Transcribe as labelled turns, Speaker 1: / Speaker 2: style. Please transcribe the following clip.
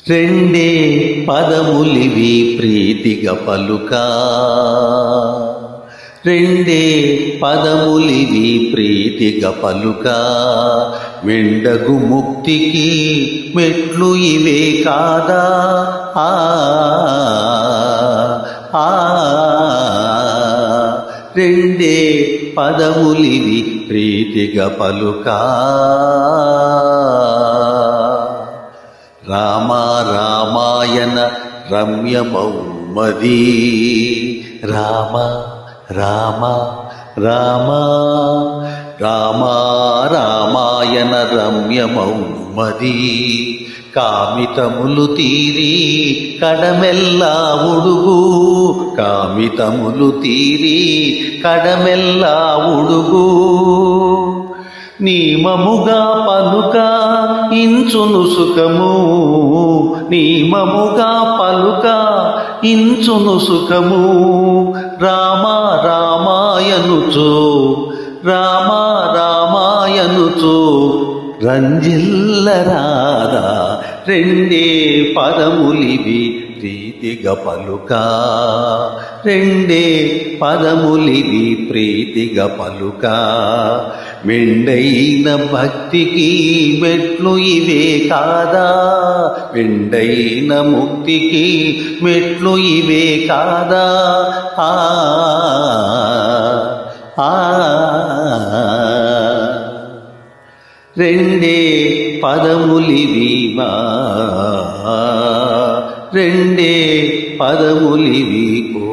Speaker 1: రెండే పదములివి ప్రీతిగా పలుకా, రెండే పదములివి ప్రీతిగా పలుకా, మెండగు ముక్తికి మెట్లు ఇవే కాదా. ఆ ఆ రెండే పదములివి ప్రీతిగా పలుకా. రామ రామాయణ రమ్యమౌమదీ, రామ రామ రామ రామ రామాయణ రమ్యమౌమదీ, కామితములు తీరి కడమెల్లా ఉడుగు, కామితములు తీరి కడమెల్లా ఉడుగు, నియమముగా పలుక ఇంచును సుఖము, నియమముగా పలుక ఇంచును సుఖము, రామ రామాయనుచో రామ రామాయనుచో రంజిల్లరాదా. రెండే పదములివి ప్రీతిగా పలుకా, రెండే పదములివి ప్రీతిగా పలుకా, మెండైన భక్తికి మెట్లు ఇవే కాదా, మెండైన ముక్తికి మెట్లు ఇవే కాదా. ఆ ఆ రెండే పదములివివా, రెండే పదములివి ఓ.